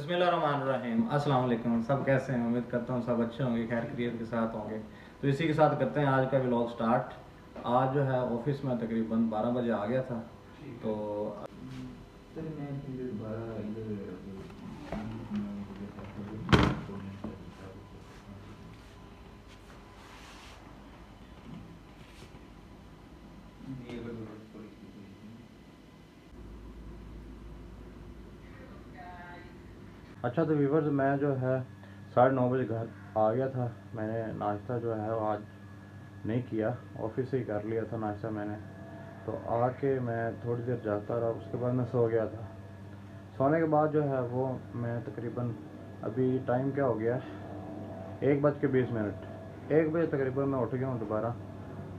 बिस्मिल्लाहिर्रहमानिर्रहीम। अस्सलाम वालेकुम। सब कैसे हैं? उम्मीद करता हूँ सब अच्छे होंगे, खैर खैरियत के साथ होंगे। तो इसी के साथ करते हैं आज का व्लॉग स्टार्ट। आज जो है ऑफिस में तकरीबन 12 बजे आ गया था। तो अच्छा, तो व्यूवर्स, मैं जो है 9:30 बजे घर आ गया था। मैंने नाश्ता जो है वो आज नहीं किया, ऑफिस से ही कर लिया था नाश्ता मैंने। तो आके मैं थोड़ी देर जागता रहा, उसके बाद मैं सो गया था। सोने के बाद जो है वो मैं तकरीबन, अभी टाइम क्या हो गया, 1:20। 1 बजे तकरीबन मैं उठ गया हूँ दोबारा।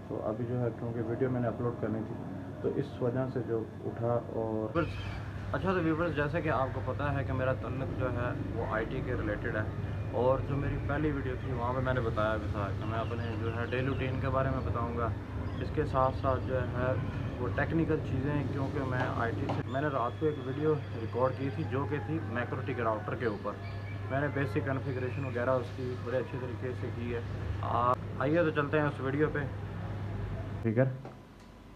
तो अभी जो है, क्योंकि वीडियो मैंने अपलोड करनी थी, तो इस वजह से जो उठा। और अच्छा, तो व्यूवर्स, जैसे कि आपको पता है कि मेरा तल्लुक जो है वो आईटी के रिलेटेड है। और जो मेरी पहली वीडियो थी वहाँ पे मैंने बताया भी था कि मैं अपने जो है डेली रूटीन के बारे में बताऊँगा। इसके साथ साथ जो है वो टेक्निकल चीज़ें, क्योंकि मैं आईटी से, मैंने रात को एक वीडियो रिकॉर्ड की थी जो कि थी मैक्रोटिक राउटर के ऊपर। मैंने बेसिक कॉन्फ़िगरेशन वगैरह उसकी बड़े अच्छे तरीके से की है। आप आइए तो चलते हैं उस वीडियो पे। फिगर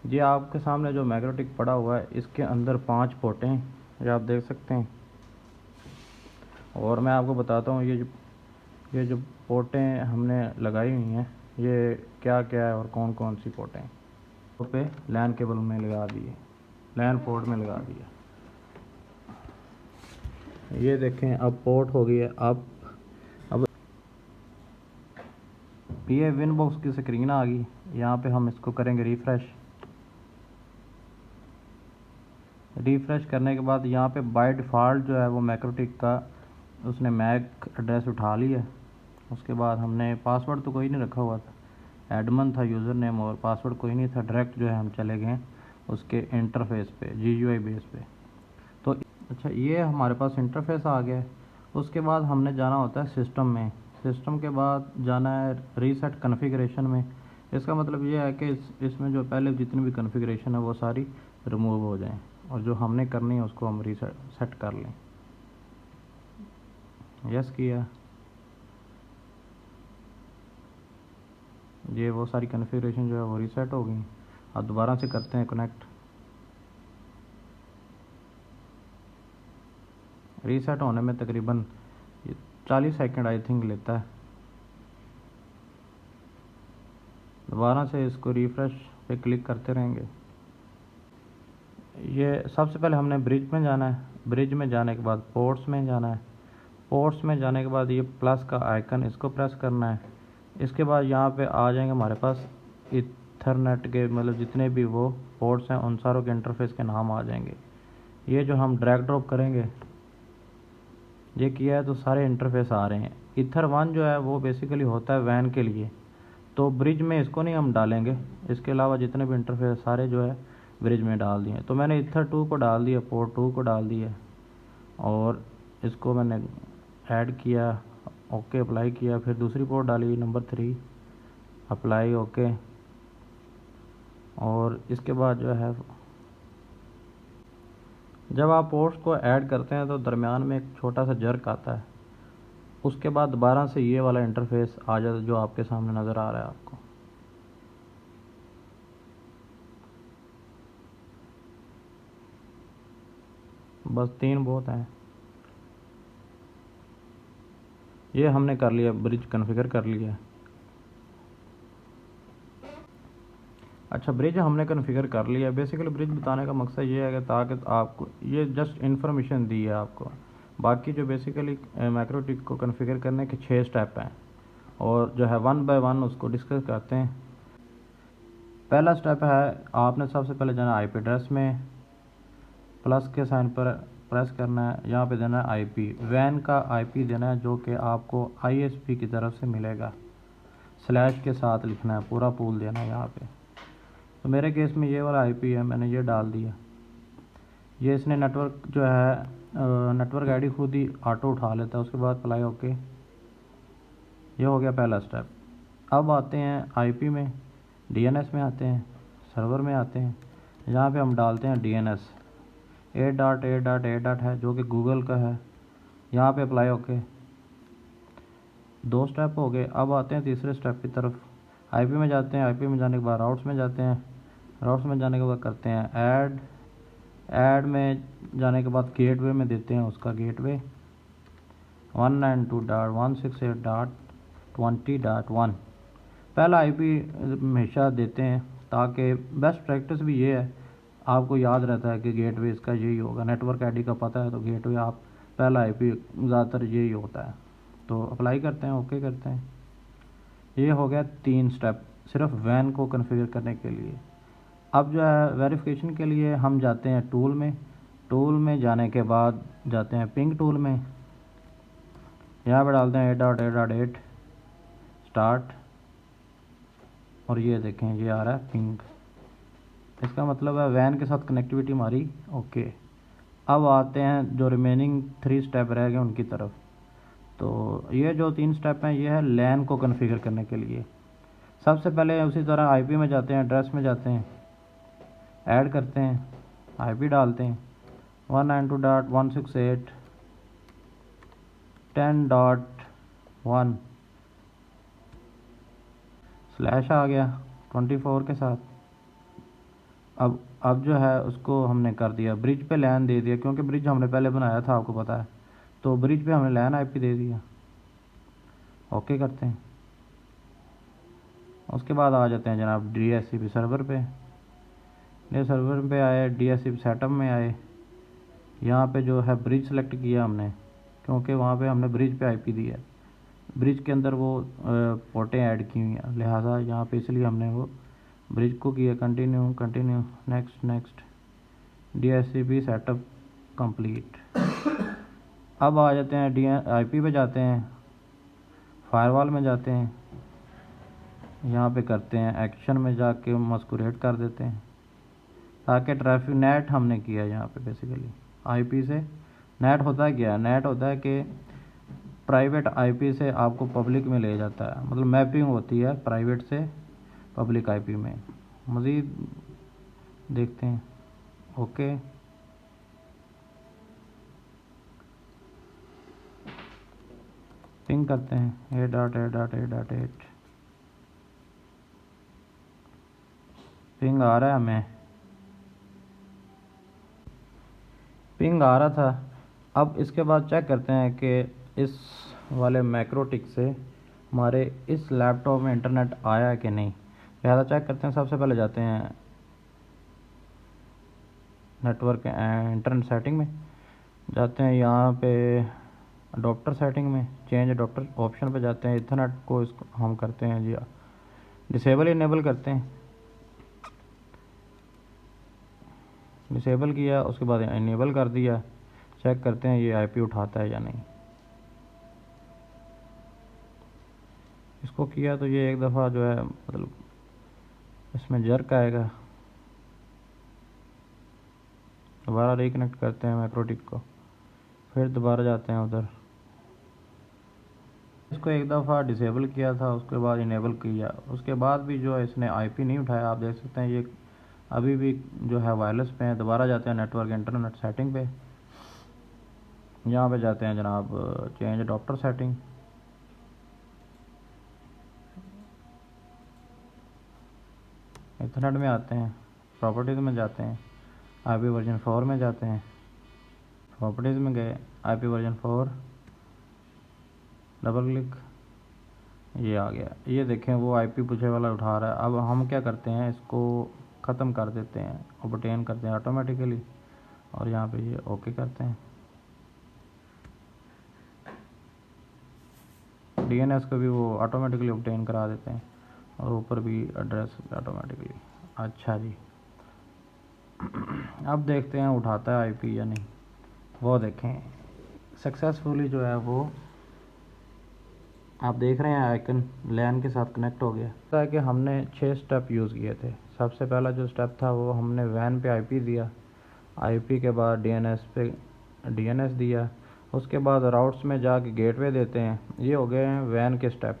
जी, आपके सामने जो मैग्नेटिक पड़ा हुआ है, इसके अंदर 5 पोर्टें हैं, ये आप देख सकते हैं। और मैं आपको बताता हूँ ये जो पोर्टें हमने लगाई हुई हैं, ये क्या क्या है और कौन कौन सी पोर्टें हैं। तो पे लैन केबल में लगा दिए, लैन पोर्ट में लगा दिया। ये देखें, अब पोर्ट हो गई है। अब ये विन बॉक्स की स्क्रीन आ गई। यहाँ पे हम इसको करेंगे रिफ़्रेश करने के बाद यहाँ पे बाय डिफ़ॉल्ट जो है वो मैक्रोटिक का उसने मैक एड्रेस उठा लिया। उसके बाद हमने पासवर्ड तो कोई नहीं रखा हुआ था, एडमन था यूज़र नेम, और पासवर्ड कोई नहीं था। डायरेक्ट जो है हम चले गए उसके इंटरफेस पे, जीयूआई बेस पे। तो अच्छा, ये हमारे पास इंटरफेस आ गया है। उसके बाद हमने जाना होता है सिस्टम में। सिस्टम के बाद जाना है रीसेट कॉन्फ़िगरेशन में। इसका मतलब ये है कि इसमें जो पहले जितनी भी कॉन्फ़िगरेशन है वो सारी रिमूव हो जाएं, और जो हमने करनी है उसको हम सेट कर लें। यस किया, ये वो सारी कॉन्फ़िगरेशन जो है वो रीसेट हो गई। अब दोबारा से करते हैं कनेक्ट। रीसेट होने में तकरीबन 40 सेकंड आई थिंक लेता है। दोबारा से इसको रिफ़्रेश पे क्लिक करते रहेंगे। ये सबसे पहले हमने ब्रिज में जाना है। ब्रिज में जाने के बाद पोर्ट्स में जाना है। पोर्ट्स में जाने के बाद ये प्लस का आइकन, इसको प्रेस करना है। इसके बाद यहाँ पे आ जाएंगे हमारे पास इथरनेट के, मतलब जितने भी वो पोर्ट्स हैं उन सारों के इंटरफेस के नाम आ जाएंगे। ये जो हम ड्रैग ड्रॉप करेंगे, ये किया है तो सारे इंटरफेस आ रहे हैं। ईथर 1 जो है वो बेसिकली होता है वैन के लिए, तो ब्रिज में इसको नहीं हम डालेंगे। इसके अलावा जितने भी इंटरफेस सारे जो है ब्रिज में डाल दिए। तो मैंने ईथर 2 को डाल दिया, पोर्ट 2 को डाल दिया, और इसको मैंने ऐड किया, ओके अप्लाई किया। फिर दूसरी पोर्ट डाली नंबर 3, अप्लाई, ओके। और इसके बाद जो है, जब आप पोर्ट्स को ऐड करते हैं तो दरमियान में एक छोटा सा जर्क आता है। उसके बाद दोबारा से ये वाला इंटरफेस आ जाता है जो आपके सामने नज़र आ रहा है आपको। बस 3 बहुत हैं। ये हमने कर लिया, ब्रिज कॉन्फ़िगर कर लिया। अच्छा, ब्रिज हमने कॉन्फ़िगर कर लिया। बेसिकली ब्रिज बताने का मकसद ये है कि ताकि आपको ये जस्ट इन्फॉर्मेशन दी है आपको। बाकी जो बेसिकली मैक्रोटिक को कॉन्फ़िगर करने के 6 स्टेप हैं, और जो है 1 बाय 1 उसको डिस्कस करते हैं। पहला स्टेप है, आपने सबसे पहले जाना आईपी एड्रेस में, प्लस के साइन पर प्रेस करना है। यहाँ पे देना है आईपी, वैन का आईपी देना है जो कि आपको आईएसपी की तरफ से मिलेगा। स्लैश के साथ लिखना है, पूरा पूल देना है यहाँ पे। तो मेरे केस में ये वाला आईपी है, मैंने ये डाल दिया। ये इसने नेटवर्क जो है नेटवर्क आईडी खुद ही ऑटो उठा लेता है। उसके बाद अप्लाई, ओके। ये हो गया पहला स्टेप। अब आते हैं आईपी में, डीएनएस में आते हैं, सर्वर में आते हैं। यहाँ पे हम डालते हैं डीएनएस 8.8.8 है जो कि गूगल का है। यहाँ पे अप्लाई ओके। 2 स्टेप हो गए। अब आते हैं तीसरे स्टेप की तरफ। आईपी में जाते हैं, आईपी में जाने के बाद राउट्स में जाते हैं, राउट्स में जाने के बाद करते हैं ऐड, ऐड में जाने के बाद गेटवे में देते हैं उसका गेटवे 192.168.20.1 पहला आईपी हमेशा देते हैं, ताकि बेस्ट प्रैक्टिस भी ये है, आपको याद रहता है कि गेटवे इसका यही होगा। नेटवर्क आईडी का पता है तो गेटवे आप पहला आईपी ज़्यादातर यही होता है। तो अप्लाई करते हैं, ओके करते हैं। ये हो गया 3 स्टेप सिर्फ वैन को कॉन्फ़िगर करने के लिए। अब जो है वेरिफिकेशन के लिए हम जाते हैं टूल में, टूल में जाने के बाद जाते हैं पिंग टूल में, यहाँ पर डालते हैं 8.8.8 स्टार्ट, और ये देखें ये आ रहा है पिंग। इसका मतलब है वैन के साथ कनेक्टिविटी हमारी ओके। अब आते हैं जो रिमेनिंग 3 स्टेप रह गए उनकी तरफ। तो ये जो 3 स्टेप हैं ये है लैन को कॉन्फ़िगर करने के लिए। सबसे पहले उसी तरह आईपी में जाते हैं, एड्रेस में जाते हैं, ऐड करते हैं, आईपी डालते हैं 192.168.10.1 स्लैश आ गया 24 के साथ। अब जो है उसको हमने कर दिया ब्रिज पे लैन दे दिया, क्योंकि ब्रिज हमने पहले बनाया था आपको पता है, तो ब्रिज पे हमने लैन आईपी दे दिया, ओके करते हैं। उसके बाद आ जाते हैं जनाब DHCP सर्वर पे। ये सर्वर पे आए, DHCP सेटअप में आए, यहाँ पे जो है ब्रिज सेलेक्ट किया हमने, क्योंकि वहाँ पे हमने ब्रिज पे आईपी दी है, ब्रिज के अंदर वो पोर्टें ऐड की हुई हैं, लिहाजा यहाँ पे इसलिए हमने वो ब्रिज को किया। Continue continue, next next, DHCP setup complete. अब आ जाते हैं आईपी पे जाते हैं, फायरवॉल में जाते हैं, यहाँ पे करते हैं एक्शन में जाके मस्कुरेट कर देते हैं, ताकि ट्रैफिक नेट हमने किया यहाँ पे बेसिकली आईपी से। नेट होता है क्या, नेट होता है कि प्राइवेट आईपी से आपको पब्लिक में ले जाता है, मतलब मैपिंग होती है प्राइवेट से पब्लिक आईपी में। मज़ीद देखते हैं, ओके। पिंग करते हैं 8.8.8.8, पिंग आ रहा है, हमें पिंग आ रहा था। अब इसके बाद चेक करते हैं कि इस वाले मैक्रोटिक से हमारे इस लैपटॉप में इंटरनेट आया है कि नहीं, लिहाजा चेक करते हैं। सबसे पहले जाते हैं नेटवर्क इंटरनेट सेटिंग में, जाते हैं यहाँ पे अडोप्टर सेटिंग में, चेंज अडोप्टर ऑप्शन पे जाते हैं। इथरनेट को इसको हम करते हैं जी डिसेबल इनेबल करते हैं, डिसेबल किया, उसके बाद इनेबल कर दिया। चेक करते हैं ये आईपी उठाता है या नहीं। इसको किया तो ये एक दफ़ा जो है मतलब इसमें जर्क आएगा। दोबारा रिकनेक्ट करते हैं मैक्रोटिक को, फिर दोबारा जाते हैं उधर। इसको एक दफ़ा डिसेबल किया था, उसके बाद इनेबल किया, उसके बाद भी जो है इसने आईपी नहीं उठाया। आप देख सकते हैं ये अभी भी जो है वायरलेस पे है। दोबारा जाते हैं नेटवर्क इंटरनेट सेटिंग पे, यहाँ पे जाते हैं जनाब चेंज अडोप्टर सेटिंग, इथरनेट में आते हैं, प्रॉपर्टीज़ में जाते हैं, आईपी वर्जन 4 में जाते हैं, प्रॉपर्टीज़ में गए, आईपी वर्जन 4, डबल क्लिक, ये आ गया। ये देखें वो आईपी पूछे वाला उठा रहा है। अब हम क्या करते हैं, इसको ख़त्म कर देते हैं, ऑब्टेन करते हैं ऑटोमेटिकली, और यहाँ पे ये ओके करते हैं। DNS को भी वो ऑटोमेटिकली ऑब्टेन करा देते हैं, और ऊपर भी एड्रेस ऑटोमेटिकली। अच्छा जी, अब देखते हैं उठाता है आईपी या नहीं। वो देखें सक्सेसफुली जो है वो आप देख रहे हैं आइकन लैन के साथ कनेक्ट हो गया। ऐसा है कि हमने 6 स्टेप यूज़ किए थे। सबसे पहला जो स्टेप था वो हमने वैन पे आईपी दिया, आईपी के बाद DNS पे DNS दिया, उसके बाद राउट्स में जाके गेटवे देते हैं। ये हो गए हैं वैन के स्टेप।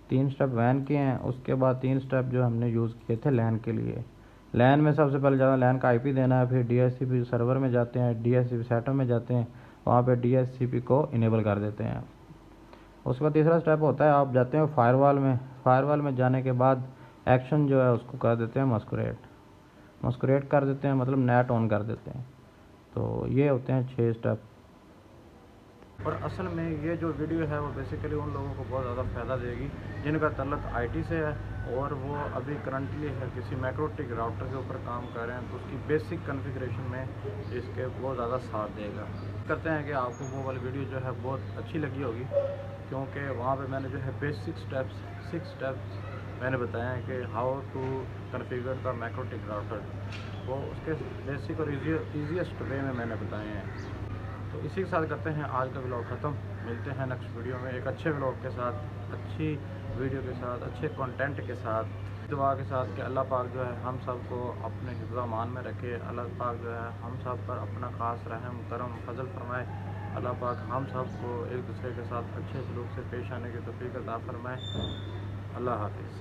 3 स्टेप वैन के हैं, उसके बाद 3 स्टेप जो हमने यूज़ किए थे लैन के लिए। लैन में सबसे पहले ज़्यादा लैन का आईपी देना है, फिर DHCP सर्वर में जाते हैं, DHCP सेटअप में जाते हैं, वहाँ पे DHCP को इनेबल कर देते हैं। उसके बाद तीसरा स्टेप होता है, आप जाते हैं फायरवॉल में। फायरवॉल में जाने के बाद एक्शन जो है उसको कर देते हैं मस्कुरेट कर देते हैं, मतलब नेट ऑन कर देते हैं। तो ये होते हैं 6 स्टेप। और असल में ये जो वीडियो है वो बेसिकली उन लोगों को बहुत ज़्यादा फ़ायदा देगी जिनका तल्लुक़ IT से है और वो अभी करंटली है किसी मैक्रोटिक राउटर के ऊपर काम कर रहे हैं, तो उसकी बेसिक कॉन्फ़िगरेशन में इसके बहुत ज़्यादा साथ देगा। करते हैं कि आपको वो वाली वीडियो जो है बहुत अच्छी लगी होगी, क्योंकि वहाँ पे मैंने जो है बेसिक स्टेप्स 6 स्टेप्स मैंने बताया है कि how to configure the Mikrotik router, वो उसके बेसिक और ईजीएस्ट वे में मैंने बताए हैं। तो इसी के साथ करते हैं आज का व्लॉग ख़त्म। मिलते हैं नेक्स्ट वीडियो में एक अच्छे व्लॉग के साथ, अच्छी वीडियो के साथ, अच्छे कंटेंट के साथ, दुआ के साथ कि अल्लाह पाक जो है हम सब को अपने हिफ्ज़ अमान में रखे। अल्लाह पाक जो है हम सब पर अपना ख़ास रहम करम फजल फरमाए। अल्लाह पाक हम सब को एक दूसरे के साथ अच्छे सलूक से पेश आने की तौफ़ीक अता फरमाए। अल्लाह हाफ़िज़।